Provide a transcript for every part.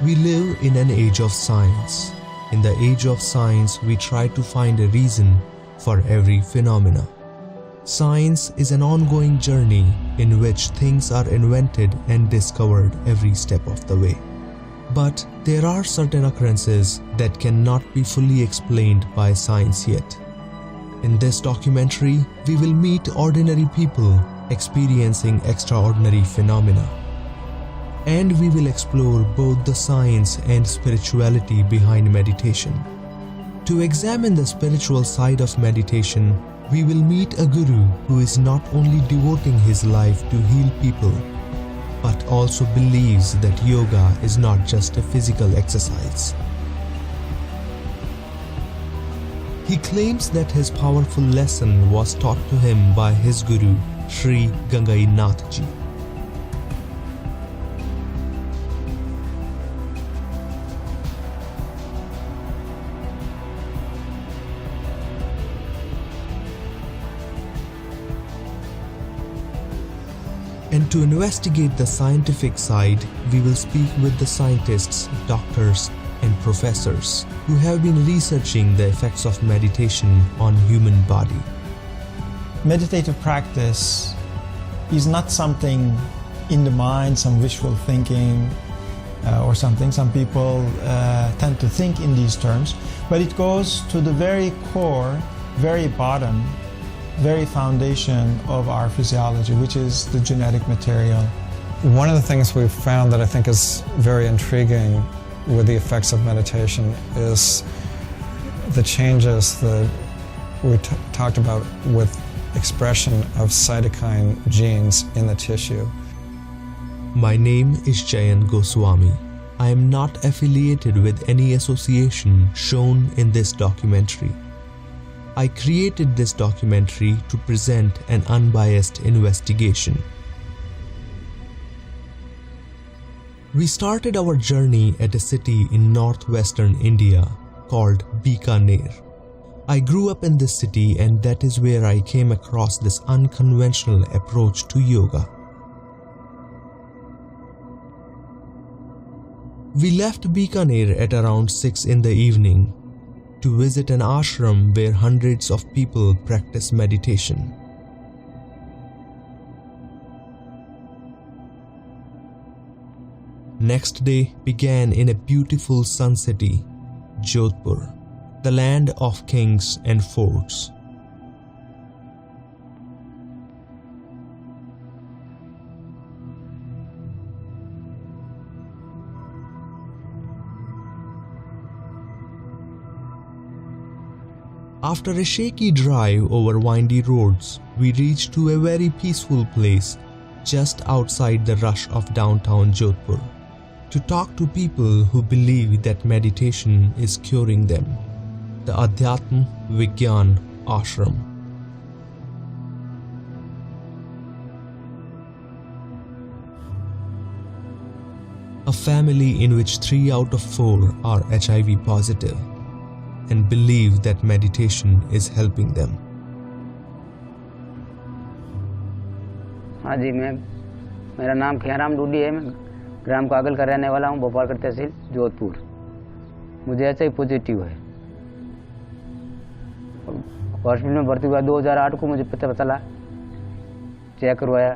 We live in an age of science. In the age of science, we try to find a reason for every phenomena. Science is an ongoing journey in which things are invented and discovered every step of the way. But there are certain occurrences that cannot be fully explained by science yet. In this documentary, we will meet ordinary people experiencing extraordinary phenomena. And we will explore both the science and spirituality behind meditation. To examine the spiritual side of meditation, we will meet a guru who is not only devoting his life to heal people, but also believes that yoga is not just a physical exercise. He claims that his powerful lesson was taught to him by his guru, Sri Gangai Nath Ji. And to investigate the scientific side, we will speak with the scientists, doctors, and professors who have been researching the effects of meditation on human body. Meditative practice is not something in the mind, some wishful thinking or something. Some people tend to think in these terms, but it goes to the very core, very bottom, very foundation of our physiology, which is the genetic material. One of the things we've found that I think is very intriguing with the effects of meditation is the changes that we talked about with expression of cytokine genes in the tissue. My name is Dhyan Goswami. I am not affiliated with any association shown in this documentary. I created this documentary to present an unbiased investigation. We started our journey at a city in northwestern India called Bikaner. I grew up in this city, and that is where I came across this unconventional approach to yoga. We left Bikaner at around 6 in the evening to visit an ashram where hundreds of people practice meditation. Next day began in a beautiful sun city, Jodhpur, the land of kings and forts. After a shaky drive over windy roads, we reached to a very peaceful place just outside the rush of downtown Jodhpur to talk to people who believe that meditation is curing them, the Adhyatm Vigyan Ashram. A family in which 3 out of 4 are HIV positive and believe that meditation is helping them. हाँ जी, मेरा नाम खैराम डूडी है। मैं ग्राम कागल का रहने वाला हूँ, भोपाल तहसील जोधपुर। मुझे HIV पॉजिटिव है। हॉस्पिटल में भर्ती हुआ 2008 को, मुझे पता चला, चेक करवाया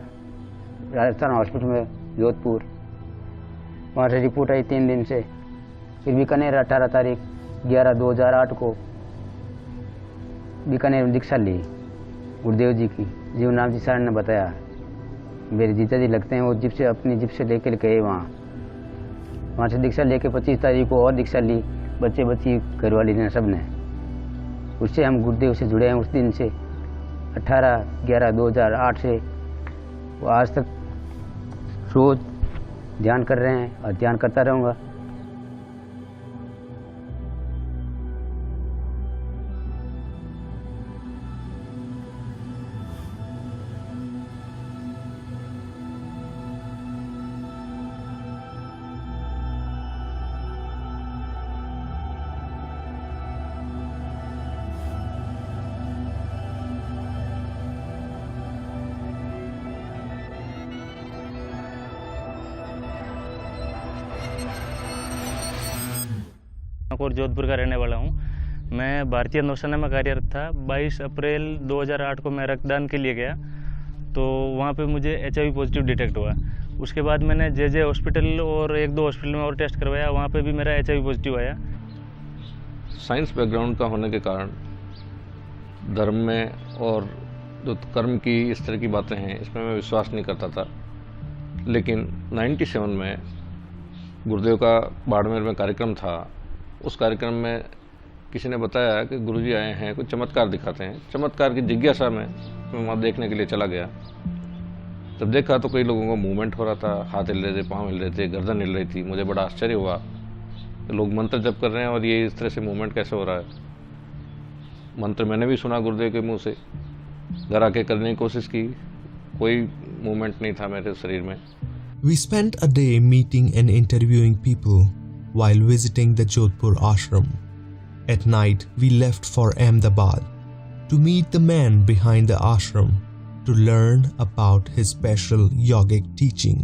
राजस्थान हॉस्पिटल में जोधपुर। वहाँ से रिपोर्ट आई 3 दिन से। फिर बीकानेर 18 तारीख 11/2008 को बीकानेर में दीक्षा ली गुरुदेव जी की। जीवनाथ जी सर ने बताया, मेरे जीजा जी लगते हैं, वो जिप से अपनी जिप से लेकर गए वहाँ से दीक्षा लेके 25 तारीख को और दीक्षा ली, बच्चे बच्ची घरवाली ने सब ने। उससे हम गुरुदेव से जुड़े हैं उस दिन से। 18/11/2008 से वो आज तक रोज ध्यान कर रहे हैं और ध्यान करता रहूँगा। ठाकुर जोधपुर का रहने वाला हूँ। मैं भारतीय नौसेना में कार्यरत था। 22 अप्रैल 2008 को मैं रक्तदान के लिए गया, तो वहाँ पे मुझे HIV पॉजिटिव डिटेक्ट हुआ। उसके बाद मैंने जे हॉस्पिटल और 1-2 हॉस्पिटल में और टेस्ट करवाया, वहाँ पे भी मेरा HIV पॉजिटिव आया। साइंस बैकग्राउंड का होने के कारण धर्म में और जो कर्म की इस तरह की बातें हैं, इसमें मैं विश्वास नहीं करता था। लेकिन 97 में गुरुदेव का बाड़मेर में कार्यक्रम था। उस कार्यक्रम में किसी ने बताया कि गुरुजी आए हैं, कुछ चमत्कार दिखाते हैं। चमत्कार की जिज्ञासा में मैं वहाँ देखने के लिए चला गया। तब देखा तो कई लोगों को मूवमेंट हो रहा था, हाथ हिल रहे थे, पाँव हिल रहे थे, गर्दन हिल रही थी। मुझे बड़ा आश्चर्य हुआ कि लोग मंत्र जप कर रहे हैं और ये इस तरह से मूवमेंट कैसे हो रहा है। मंत्र मैंने भी सुना गुरुदेव के मुँह से, घर आके करने की कोशिश की, कोई मूवमेंट नहीं था मेरे शरीर में। We spent a day meeting and interviewing people while visiting the Jodhpur ashram. At night, we left for Ahmedabad to meet the man behind the ashram to learn about his special yogic teaching.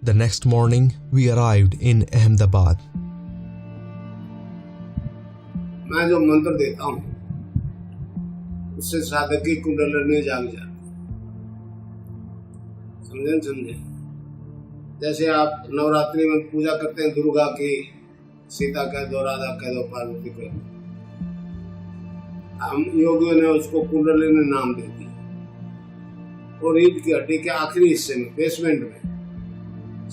The next morning, we arrived in Ahmedabad. मैं जो मंत्र देता हूँ उससे साधक की कुंडलिनी जाग जाती। समझे? जैसे आप नवरात्रि में पूजा करते हैं दुर्गा की, सीता कह दो, राधा कह दो, पार्वती कह दो, हम योगियों ने उसको कुंडलिनी नाम दे दिया। और रीढ़ की हड्डी के आखिरी हिस्से में, बेसमेंट में,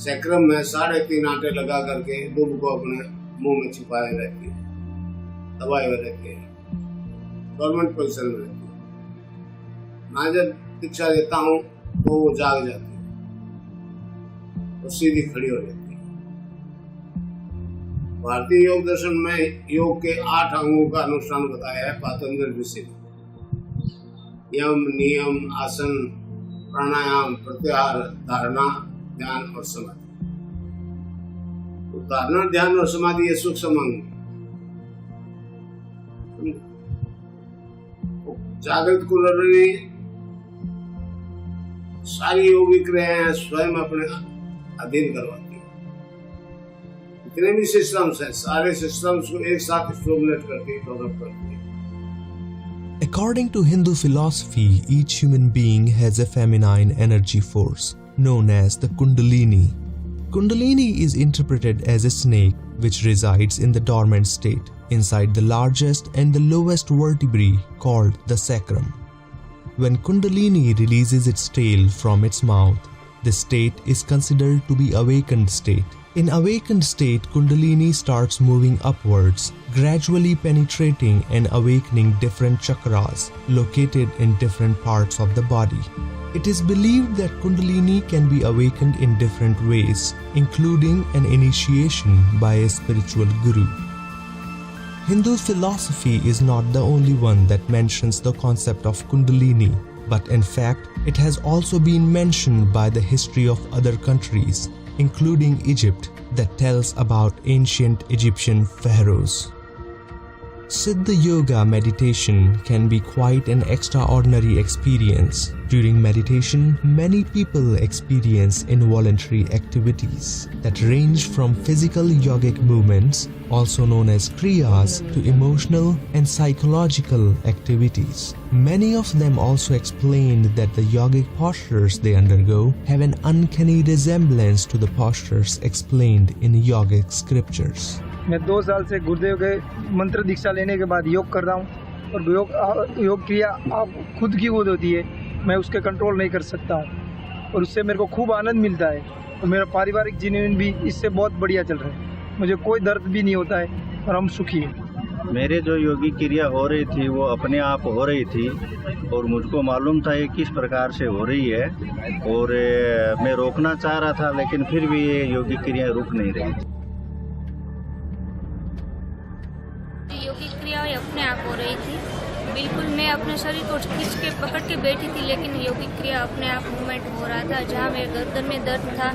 सैक्रम में 3.5 आटे लगा करके दुब को अपने मुंह में छिपाए रहती है, दबाए हुए रहते हैं, गवर्नमेंट पोजिशन में रहती है। मैं जब दीक्षा देता हूँ तो वो जाग जाती है और सीधी खड़ी हो जाती है। भारतीय योग दर्शन में योग के 8 अंगों का अनुष्ठान बताया है पातंजलि ऋषि ने। यम, नियम, आसन, प्राणायाम, प्रत्याहार, धारणा, ध्यान और समाधि। तो धारणा, ध्यान और समाधि ये सूक्ष्म अंग। जागृत कुंडलिनी सारी योगिक क्रियाएं स्वयं अपने अधीन करवाती है। जितने भी सिस्टम्स हैं, सारे सिस्टम्स को एक साथ स्टिमुलेट करती है, डेवलप करती है। According to Hindu philosophy, each human being has a feminine energy force known as the Kundalini. Kundalini is interpreted as a snake which resides in the dormant state inside the largest and the lowest vertebrae called the sacrum. When Kundalini releases its tail from its mouth, the state is considered to be awakened state. In awakened state, Kundalini starts moving upwards, gradually penetrating and awakening different chakras located in different parts of the body. It is believed that Kundalini can be awakened in different ways, including an initiation by a spiritual guru. Hindu philosophy is not the only one that mentions the concept of Kundalini, but in fact, it has also been mentioned by the history of other countries, including Egypt, that tells about ancient Egyptian pharaohs. Siddhayoga meditation can be quite an extraordinary experience. During meditation, many people experience involuntary activities that range from physical yogic movements, also known as kriyas, to emotional and psychological activities. Many of them also explained that the yogic postures they undergo have an uncanny resemblance to the postures explained in yogic scriptures. मैं 2 साल से गुरुदेव के मंत्र दीक्षा लेने के बाद योग कर रहा हूँ और योग क्रिया आप खुद की खुद होती है, मैं उसके कंट्रोल नहीं कर सकता हूँ और उससे मेरे को खूब आनंद मिलता है और मेरा पारिवारिक जीवन भी इससे बहुत बढ़िया चल रहा है। मुझे कोई दर्द भी नहीं होता है और हम सुखी हैं। मेरे जो योगी क्रिया हो रही थी वो अपने आप हो रही थी और मुझको मालूम था ये किस प्रकार से हो रही है और मैं रोकना चाह रहा था, लेकिन फिर भी ये योगी क्रिया रुक नहीं रही थी। योगिक क्रियाएं अपने आप हो रही थी, बिल्कुल मैं अपने शरीर को खींच के पकड़ के बैठी थी, लेकिन योगिक क्रिया अपने आप मूवमेंट हो रहा था। जहाँ मेरे गर्दन में दर्द था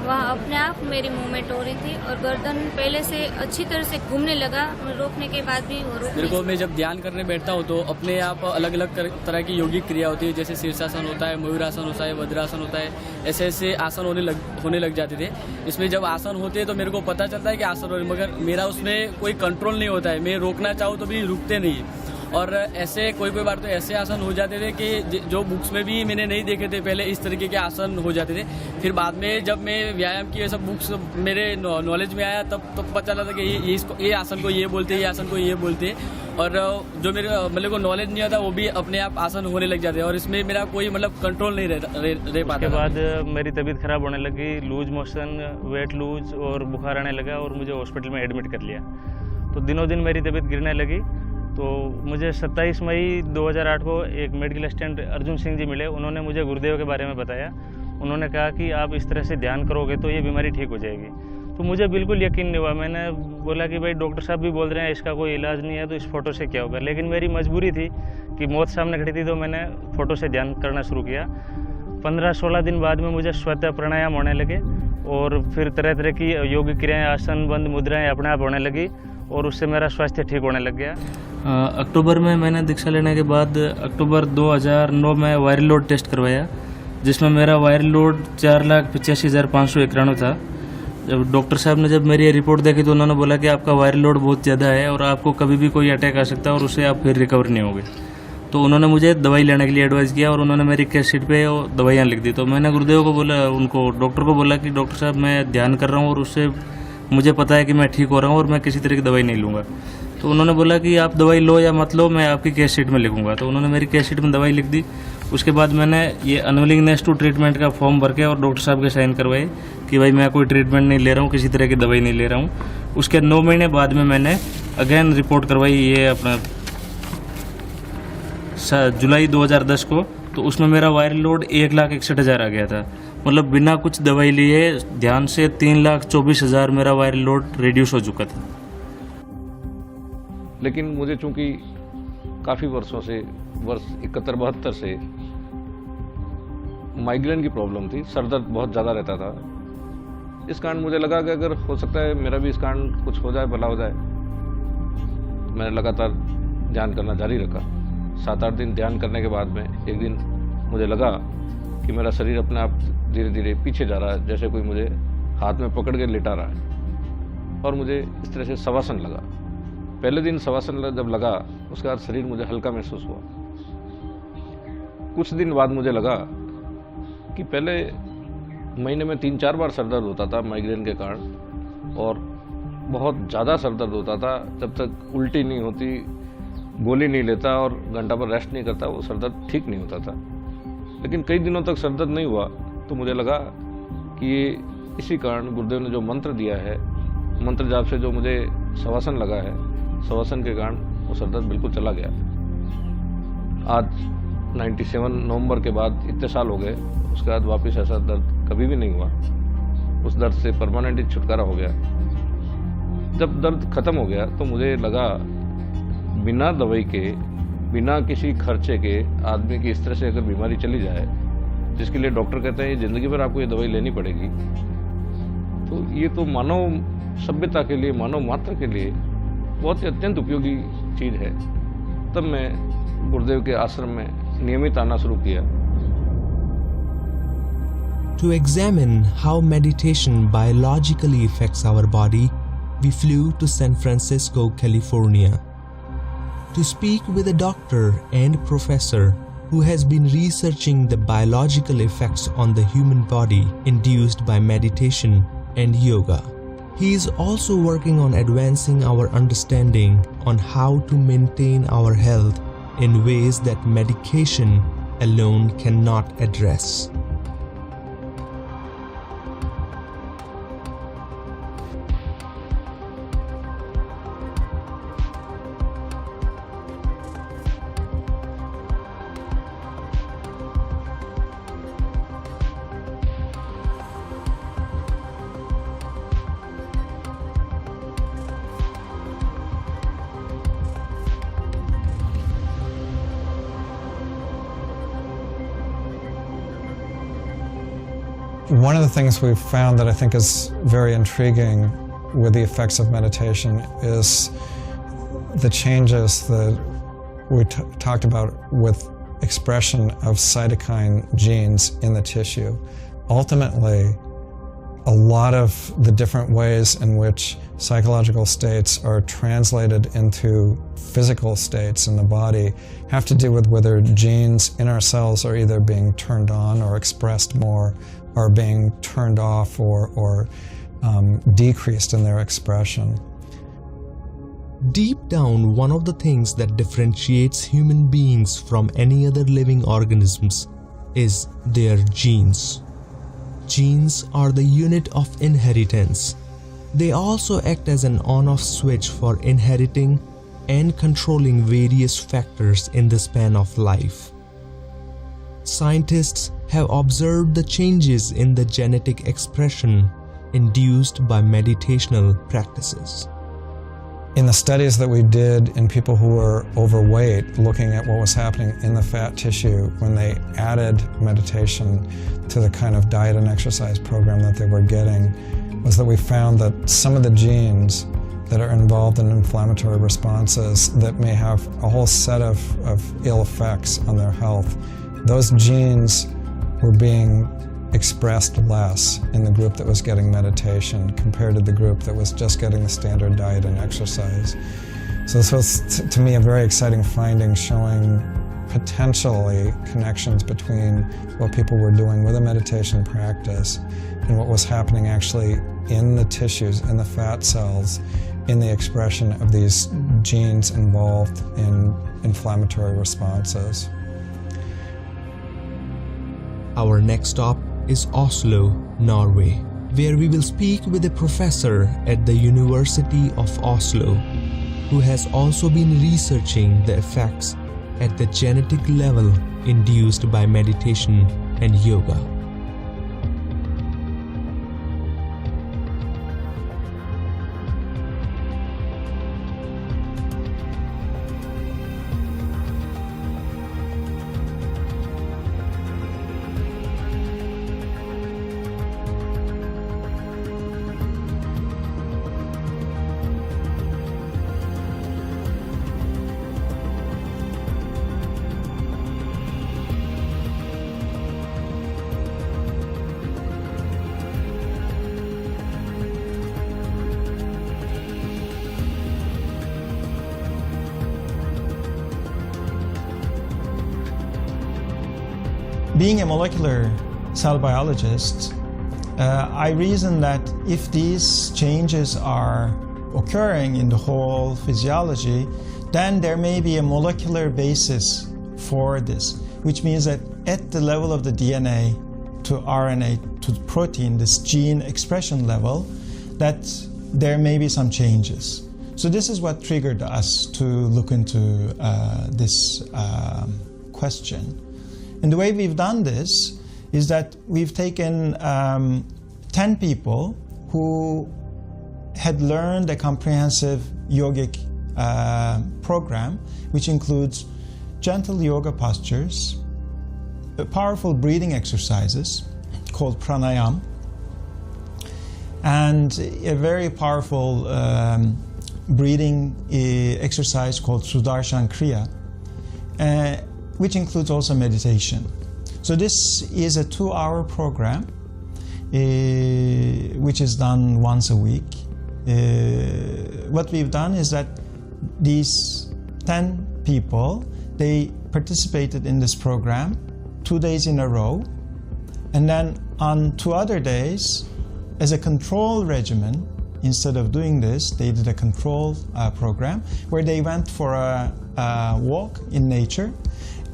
वहाँ अपने आप मेरी मूवमेंट हो रही थी और गर्दन पहले से अच्छी तरह से घूमने लगा। रोकने के बाद भी वो रोक मेरे को मैं जब ध्यान करने बैठता हूँ तो अपने आप अलग अलग तरह की योगिक क्रिया होती है, जैसे शीर्षासन होता है, मयूरासन होता है, वज्रासन होता है, ऐसे ऐसे आसन होने लग जाते थे। इसमें जब आसन होते हैं तो मेरे को पता चलता है कि आसन हो रहे, मगर मेरा उसमें कोई कंट्रोल नहीं होता है। मैं रोकना चाहूँ तो भी रुकते नहीं। और ऐसे कोई बार तो ऐसे आसन हो जाते थे कि जो बुक्स में भी मैंने नहीं देखे थे पहले, इस तरीके के आसन हो जाते थे। फिर बाद में जब मैं व्यायाम की सब बुक्स मेरे नॉलेज में आया तब पता चला था कि ये आसन को ये बोलते हैं, ये आसन को ये बोलते हैं। और जो मेरे को नॉलेज नहीं आता वो भी अपने आप आसन होने लग जाते हैं और इसमें मेरा कोई मतलब कंट्रोल नहीं रह पाता। उसके बाद मेरी तबीयत खराब होने लगी, लूज मोशन, वेट लूज और बुखार आने लगा और मुझे हॉस्पिटल में एडमिट कर लिया। तो दिनों दिन मेरी तबीयत गिरने लगी। तो मुझे 27 मई 2008 को एक मेडिकल असिस्टेंट अर्जुन सिंह जी मिले। उन्होंने मुझे गुरुदेव के बारे में बताया। उन्होंने कहा कि आप इस तरह से ध्यान करोगे तो ये बीमारी ठीक हो जाएगी। तो मुझे बिल्कुल यकीन नहीं हुआ। मैंने बोला कि भाई डॉक्टर साहब भी बोल रहे हैं इसका कोई इलाज नहीं है, तो इस फोटो से क्या होगा। लेकिन मेरी मजबूरी थी कि मौत सामने खड़ी थी, तो मैंने फ़ोटो से ध्यान करना शुरू किया। 15-16 दिन बाद में मुझे स्वतः प्राणायाम होने लगे और फिर तरह तरह की योगिक क्रियाएँ, आसन, बंद मुद्राएँ अपने आप होने लगी और उससे मेरा स्वास्थ्य ठीक होने लग गया। अक्टूबर में मैंने दीक्षा लेने के बाद अक्टूबर 2009 में वायरल लोड टेस्ट करवाया, जिसमें मेरा वायरल लोड 4,85,591 था। जब डॉक्टर साहब ने जब मेरी रिपोर्ट देखी तो उन्होंने बोला कि आपका वायरल लोड बहुत ज़्यादा है और आपको कभी भी कोई अटैक आ सकता है और उससे आप फिर रिकवर नहीं होगे। तो उन्होंने मुझे दवाई लेने के लिए एडवाइस किया और उन्होंने मेरी केस शीट पे दवाइयाँ लिख दी। तो मैंने गुरुदेव को बोला, उनको डॉक्टर को बोला कि डॉक्टर साहब मैं ध्यान कर रहा हूँ और उससे मुझे पता है कि मैं ठीक हो रहा हूँ और मैं किसी तरह की दवाई नहीं लूँगा। तो उन्होंने बोला कि आप दवाई लो या मत लो, मैं आपकी केस शीट में लिखूंगा। तो उन्होंने मेरी केस शीट में दवाई लिख दी। उसके बाद मैंने ये अनविलिंगनेस टू ट्रीटमेंट का फॉर्म भर के और डॉक्टर साहब के साइन करवाए कि भाई मैं कोई ट्रीटमेंट नहीं ले रहा हूँ, किसी तरह की दवाई नहीं ले रहा हूँ। उसके 9 महीने बाद में मैंने अगेन रिपोर्ट करवाई, ये अपना जुलाई 2010 को। तो उसमें मेरा वायरल लोड 1,61,000 आ गया था। मतलब बिना कुछ दवाई लिए ध्यान से 3,24,000 मेरा वायरल लोड रिड्यूस हो चुका था। लेकिन मुझे चूंकि काफ़ी वर्षों से, वर्ष 71-72 से माइग्रेन की प्रॉब्लम थी, सर दर्द बहुत ज़्यादा रहता था। इस कारण मुझे लगा कि अगर हो सकता है मेरा भी इस कारण कुछ हो जाए, भला हो जाए। मैंने लगातार ध्यान करना जारी रखा। 7-8 दिन ध्यान करने के बाद में एक दिन मुझे लगा कि मेरा शरीर अपने आप धीरे धीरे पीछे जा रहा है, जैसे कोई मुझे हाथ में पकड़ के लिटा रहा है। और मुझे इस तरह से शवासन लगा। पहले दिन शवासन जब लगा उसके बाद शरीर मुझे हल्का महसूस हुआ। कुछ दिन बाद मुझे लगा कि पहले महीने में 3-4 बार सर दर्द होता था माइग्रेन के कारण, और बहुत ज़्यादा सर दर्द होता था। जब तक उल्टी नहीं होती, गोली नहीं लेता और घंटा भर रेस्ट नहीं करता, वो सर दर्द ठीक नहीं होता था। लेकिन कई दिनों तक सर दर्द नहीं हुआ तो मुझे लगा कि ये इसी कारण गुरुदेव ने जो मंत्र दिया है, मंत्र जाप से जो मुझे शवासन लगा है, शवासन के कारण वो सर दर्द बिल्कुल चला गया। आज 97 नवंबर के बाद इतने साल हो गए, उसके बाद वापस ऐसा दर्द कभी भी नहीं हुआ। उस दर्द से परमानेंटली छुटकारा हो गया। जब दर्द खत्म हो गया तो मुझे लगा बिना दवाई के, बिना किसी खर्चे के आदमी की इस तरह से अगर बीमारी चली जाए, जिसके लिए डॉक्टर कहते हैं जिंदगी भर आपको ये दवाई लेनी पड़ेगी, तो ये तो मानव सभ्यता के लिए, मानव मात्र के लिए बहुत ही अत्यंत उपयोगी चीज़ है। तब मैं गुरुदेव के आश्रम में नियमित आना शुरू किया। To examine how meditation biologically affects our body, we flew to San Francisco, California, to speak with a doctor and professor who has been researching the biological effects on the human body induced by meditation and yoga. He is also working on advancing our understanding on how to maintain our health in ways that medication alone cannot address. One of the things we've found that I think is very intriguing with the effects of meditation is the changes that we talked about with expression of cytokine genes in the tissue. Ultimately, a lot of the different ways in which psychological states are translated into physical states in the body have to do with whether genes in our cells are either being turned on or expressed more, or being turned off or decreased in their expression. Deep down, one of the things that differentiates human beings from any other living organisms is their genes. Genes are the unit of inheritance. They also act as an on-off switch for inheriting and controlling various factors in the span of life. Scientists have observed the changes in the genetic expression induced by meditational practices. In the studies that we did in people who were overweight, looking at what was happening in the fat tissue when they added meditation to the kind of diet and exercise program that they were getting, was that we found that some of the genes that are involved in inflammatory responses that may have a whole set of ill effects on their health, those genes were being expressed less in the group that was getting meditation compared to the group that was just getting the standard diet and exercise. So this was, to me, a very exciting finding, showing potentially connections between what people were doing with a meditation practice and what was happening actually in the tissues, in the fat cells, in the expression of these genes involved in inflammatory responses. Our next stop is Oslo, Norway, where we will speak with a professor at the University of Oslo who has also been researching the effects at the genetic level induced by meditation and yoga. Being a molecular cell biologist, I reason that if these changes are occurring in the whole physiology, then there may be a molecular basis for this, which means that at the level of the DNA to RNA to protein, this gene expression level, that there may be some changes. So this is what triggered us to look into this question. And the way we've done this is that we've taken 10 people who had learned a comprehensive yogic program, which includes gentle yoga postures, powerful breathing exercises called pranayama, and a very powerful breathing exercise called Sudarshan Kriya, which includes also meditation. So this is a 2-hour program which is done once a week. What we've done is that these 10 people, they participated in this program 2 days in a row, and then on 2 other days, as a control regimen, instead of doing this, they did a control program where they went for a walk in nature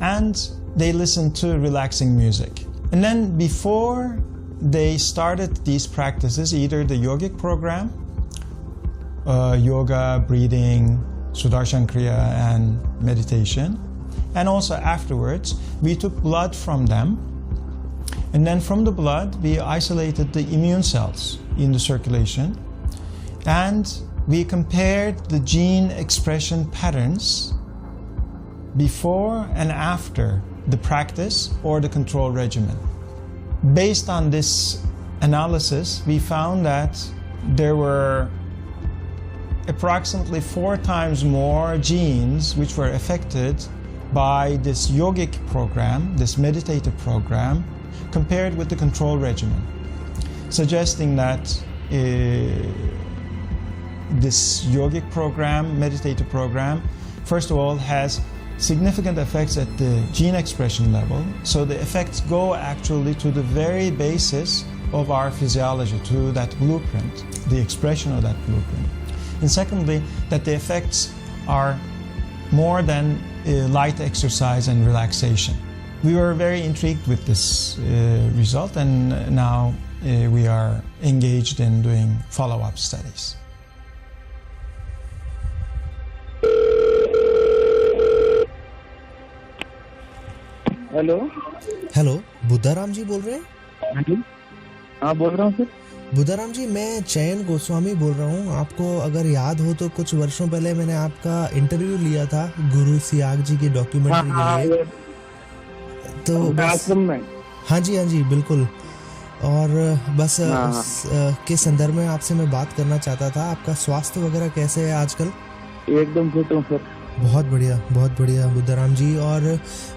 and they listened to relaxing music. And then before they started these practices, either the yogic program, yoga, breathing, Sudarshan Kriya, and meditation, and also afterwards, we took blood from them, and then from the blood, we isolated the immune cells in the circulation, and we compared the gene expression patterns before and after the practice or the control regimen. Based on this analysis, we found that there were approximately 4 times more genes which were affected by this yogic program, this meditative program, compared with the control regimen, suggesting that this yogic program, meditative program, first of all has significant effects at the gene expression level. So the effects go actually to the very basis of our physiology, to that blueprint, the expression of that blueprint. And secondly, that the effects are more than light exercise and relaxation. We were very intrigued with this result, and now we are engaged in doing follow-up studies. Hello hello, Buddharam ji बोल रहे हैं? हाँ जी, हाँ बोल रहा हूँ sir. Budharam जी, मैं चयन गोस्वामी बोल रहा हूँ। आपको अगर याद हो तो कुछ वर्षों पहले मैंने आपका इंटरव्यू लिया था गुरु सियाग जी की डॉक्यूमेंट्री के लिए। तो बस हाँ जी बिल्कुल। और बस के संदर्भ में आपसे मैं बात करना चाहता था। आपका स्वास्थ्य वगैरह कैसे है आजकल? एकदम फिट हूँ सर। बहुत बढ़िया बुद्धाराम जी। और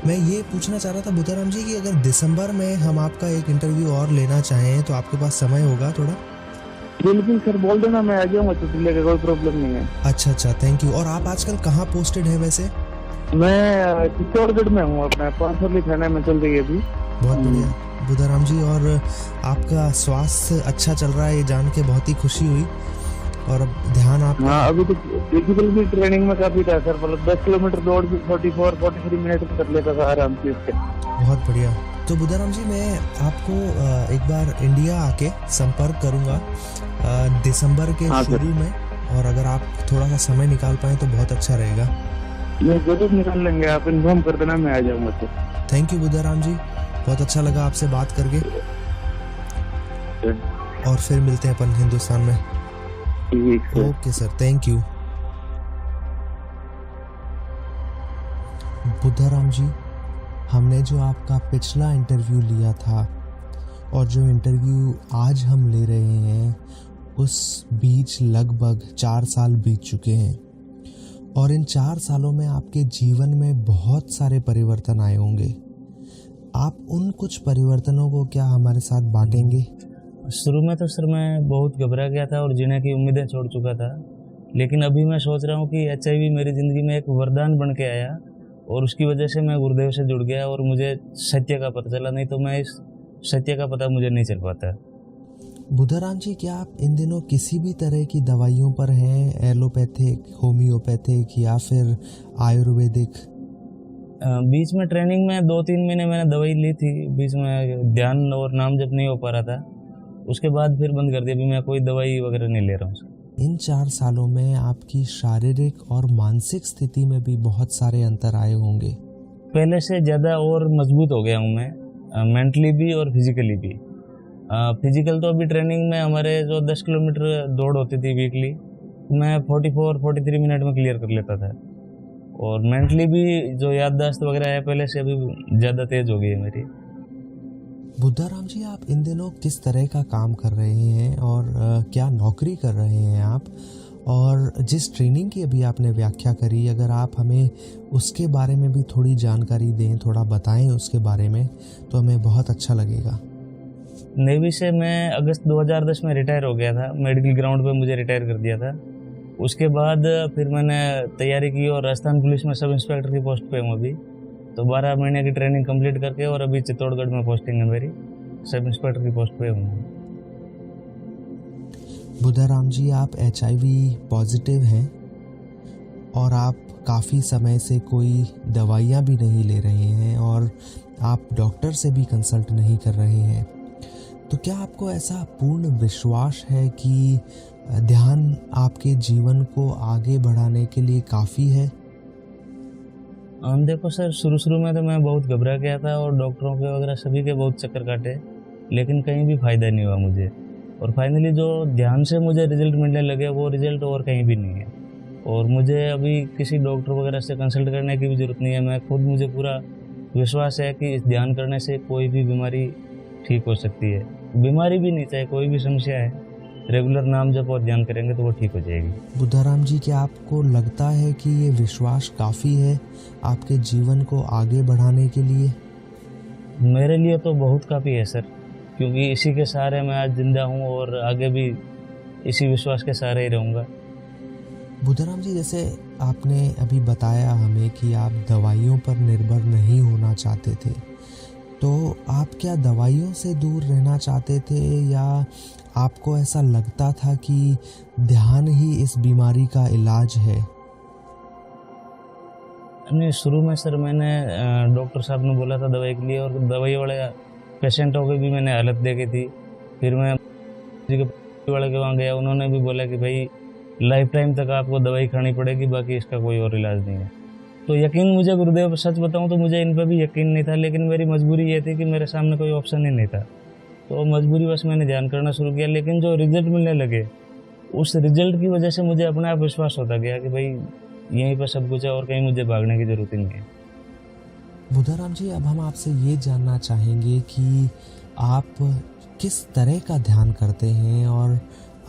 मैं ये पूछना चाह रहा था बुद्धाराम जी कि अगर दिसंबर में हम आपका एक इंटरव्यू और लेना चाहें तो आपके पास समय होगा थोड़ा? बिल्कुल सर, बोल देना, मैं आ जाऊंगा, छुट्टी लेकर, कोई प्रॉब्लम नहीं है। अच्छा, थैंक यू। और आप आजकल कहाँ पोस्टेड है वैसे? मैं चित्तौड़गढ़ में हूँ, अपना पानसौली थाना में चल रही है अभी। बहुत बढ़िया बुद्धाराम जी। और आपका स्वास्थ्य अच्छा चल रहा है ये जान के बहुत ही खुशी हुई। और अब ध्यान आप? हाँ, अभी तो फिजिकल भी ट्रेनिंग में काफी था सर, मतलब 10 किलोमीटर दौड़ भी 44-43 मिनट में कर लेता था आराम से इसके। बहुत बढ़िया। तो बुद्धाराम जी, मैं आपको एक बार इंडिया आके संपर्क करूंगा दिसंबर के शुरू में, और अगर आप थोड़ा सा समय निकाल पाए तो बहुत अच्छा रहेगा। मैं जरूर निकाल लेंगे, आप इन्फॉर्म कर देना, मैं आ जाऊंगा सर। थैंक यू बुद्धाराम जी, बहुत अच्छा लगा आपसे बात करके। और फिर मिलते हैं अपन हिंदुस्तान में। Okay sir, thank you. Buddharam ji, हमने जो आपका पिछला इंटरव्यू लिया था और जो इंटरव्यू आज हम ले रहे हैं, उस बीच लगभग 4 साल बीत चुके हैं। और इन 4 सालों में आपके जीवन में बहुत सारे परिवर्तन आए होंगे। आप उन कुछ परिवर्तनों को क्या हमारे साथ बांटेंगे? शुरू में तो सर मैं बहुत घबरा गया था और जीने की उम्मीदें छोड़ चुका था, लेकिन अभी मैं सोच रहा हूँ कि HIV मेरी ज़िंदगी में एक वरदान बन के आया, और उसकी वजह से मैं गुरुदेव से जुड़ गया और मुझे सत्य का पता चला। नहीं तो मैं इस सत्य का पता मुझे नहीं चल पाता। बुद्धाराम जी, क्या आप इन दिनों किसी भी तरह की दवाइयों पर हैं? एलोपैथिक, होम्योपैथिक या फिर आयुर्वेदिक? बीच में ट्रेनिंग में 2-3 महीने मैंने दवाई ली थी, बीच में ध्यान और नाम जप नहीं हो पा रहा था, उसके बाद फिर बंद कर दिया। अभी मैं कोई दवाई वगैरह नहीं ले रहा हूँ। इन 4 सालों में आपकी शारीरिक और मानसिक स्थिति में भी बहुत सारे अंतर आए होंगे। पहले से ज़्यादा और मजबूत हो गया हूँ मैं, मेंटली भी और फिजिकली भी। फिजिकल तो अभी ट्रेनिंग में हमारे जो 10 किलोमीटर दौड़ होती थी वीकली, मैं 44-43 मिनट में क्लियर कर लेता था। और मेंटली भी जो याददाश्त वगैरह है पहले से अभी ज़्यादा तेज हो गई है मेरी। बुद्धाराम जी, आप इन दिनों किस तरह का काम कर रहे हैं और क्या नौकरी कर रहे हैं आप? और जिस ट्रेनिंग की अभी आपने व्याख्या करी, अगर आप हमें उसके बारे में भी थोड़ी जानकारी दें, थोड़ा बताएं उसके बारे में, तो हमें बहुत अच्छा लगेगा। नेवी से मैं अगस्त 2010 में रिटायर हो गया था। मेडिकल ग्राउंड पे मुझे रिटायर कर दिया था। उसके बाद फिर मैंने तैयारी की और राजस्थान पुलिस में सब इंस्पेक्टर की पोस्ट पे हूँ अभी। तो 12 महीने की ट्रेनिंग कंप्लीट करके और अभी चित्तौड़गढ़ में पोस्टिंग है मेरी, सब इंस्पेक्टर की पोस्ट पे हूँ। बुद्धाराम जी, आप HIV पॉजिटिव हैं और आप काफ़ी समय से कोई दवाइयाँ भी नहीं ले रहे हैं और आप डॉक्टर से भी कंसल्ट नहीं कर रहे हैं। तो क्या आपको ऐसा पूर्ण विश्वास है कि ध्यान आपके जीवन को आगे बढ़ाने के लिए काफ़ी है? देखो सर, शुरू में तो मैं बहुत घबरा गया था और डॉक्टरों के वगैरह सभी के बहुत चक्कर काटे, लेकिन कहीं भी फ़ायदा नहीं हुआ मुझे। और फाइनली जो ध्यान से मुझे रिजल्ट मिलने लगे, वो रिजल्ट और कहीं भी नहीं है। और मुझे अभी किसी डॉक्टर वगैरह से कंसल्ट करने की भी ज़रूरत नहीं है। मुझे पूरा विश्वास है कि इस ध्यान करने से कोई भी बीमारी ठीक हो सकती है। बीमारी भी नहीं, चाहे कोई भी समस्या है, रेगुलर नाम जप और ध्यान करेंगे तो वो ठीक हो जाएगी। बुद्धाराम जी, क्या आपको लगता है कि ये विश्वास काफ़ी है आपके जीवन को आगे बढ़ाने के लिए? मेरे लिए तो बहुत काफ़ी है सर, क्योंकि इसी के सहारे मैं आज जिंदा हूँ और आगे भी इसी विश्वास के सहारे ही रहूँगा। बुद्धाराम जी, जैसे आपने अभी बताया हमें कि आप दवाइयों पर निर्भर नहीं होना चाहते थे, तो आप क्या दवाइयों से दूर रहना चाहते थे या आपको ऐसा लगता था कि ध्यान ही इस बीमारी का इलाज है? नहीं, शुरू में सर मैंने डॉक्टर साहब ने बोला था दवाई के लिए, और दवाई वाले पेशेंटों की भी मैंने हालत देखी थी। फिर मैं वाले के वहाँ गया, उन्होंने भी बोला कि भाई लाइफ टाइम तक आपको दवाई खानी पड़ेगी, बाकी इसका कोई और इलाज नहीं है। तो यकीन मुझे गुरुदेव, सच बताऊं तो मुझे इन पर भी यकीन नहीं था, लेकिन मेरी मजबूरी ये थी कि मेरे सामने कोई ऑप्शन ही नहीं था। तो मजबूरी बस मैंने ध्यान करना शुरू किया, लेकिन जो रिजल्ट मिलने लगे उस रिजल्ट की वजह से मुझे अपने आप विश्वास होता गया कि भाई यहीं पर सब कुछ है और कहीं मुझे भागने की जरूरत ही नहीं है। बुद्धाराम जी, अब हम आपसे ये जानना चाहेंगे कि आप किस तरह का ध्यान करते हैं और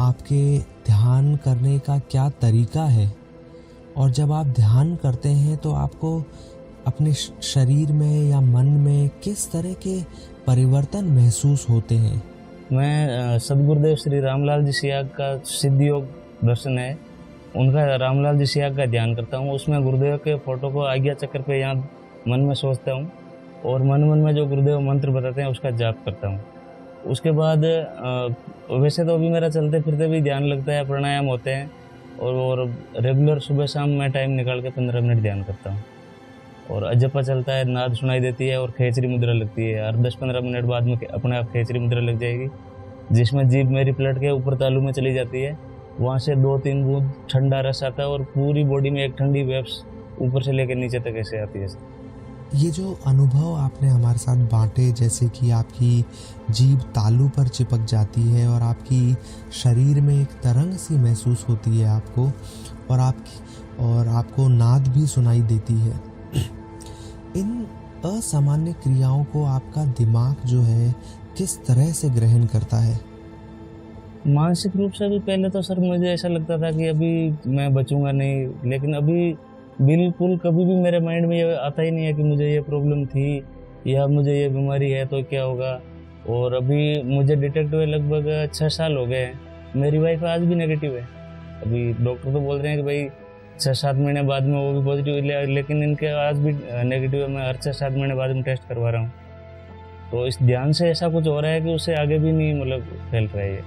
आपके ध्यान करने का क्या तरीका है, और जब आप ध्यान करते हैं तो आपको अपने शरीर में या मन में किस तरह के परिवर्तन महसूस होते हैं? मैं सदगुरुदेव श्री रामलाल जी सियाग का सिद्ध योग दर्शन है, उनका रामलाल जी सियाग का ध्यान करता हूँ। उसमें गुरुदेव के फोटो को आज्ञा चक्र पे यहाँ मन में सोचता हूँ और मन में जो गुरुदेव मंत्र बताते हैं उसका जाप करता हूँ। उसके बाद वैसे तो अभी मेरा चलते फिरते भी ध्यान लगता है, प्राणायाम होते हैं, और रेगुलर सुबह शाम मैं टाइम निकाल के 15 मिनट ध्यान करता हूँ। और अजपा चलता है, नाद सुनाई देती है और खेचरी मुद्रा लगती है। हर 10-15 मिनट बाद में अपने आप खेचरी मुद्रा लग जाएगी, जिसमें जीभ मेरी पलट के ऊपर तालू में चली जाती है। वहाँ से 2-3 बूंद ठंडा रस आता है और पूरी बॉडी में एक ठंडी वेव्स ऊपर से लेकर नीचे तक ऐसे आती है। ये जो अनुभव आपने हमारे साथ बांटे, जैसे कि आपकी जीभ तालू पर चिपक जाती है और आपकी शरीर में एक तरंग सी महसूस होती है आपको, और आपको नाद भी सुनाई देती है, इन असामान्य क्रियाओं को आपका दिमाग जो है किस तरह से ग्रहण करता है? मानसिक रूप से भी पहले तो सर मुझे ऐसा लगता था कि अभी मैं बचूंगा नहीं, लेकिन अभी बिल्कुल कभी भी मेरे माइंड में ये आता ही नहीं है कि मुझे ये प्रॉब्लम थी या मुझे ये बीमारी है तो क्या होगा। और अभी मुझे डिटेक्ट हुए लगभग 6 साल हो गए हैं। मेरी वाइफ आज भी नेगेटिव है। अभी डॉक्टर तो बोल रहे हैं कि भाई 6-7 महीने बाद में वो भी पॉजिटिव, लेकिन इनके आज भी नेगेटिव है। मैं हर 6-7 महीने बाद में टेस्ट करवा रहा हूँ। तो इस ध्यान से ऐसा कुछ हो रहा है कि उससे आगे भी नहीं मतलब फैल रहा है ये।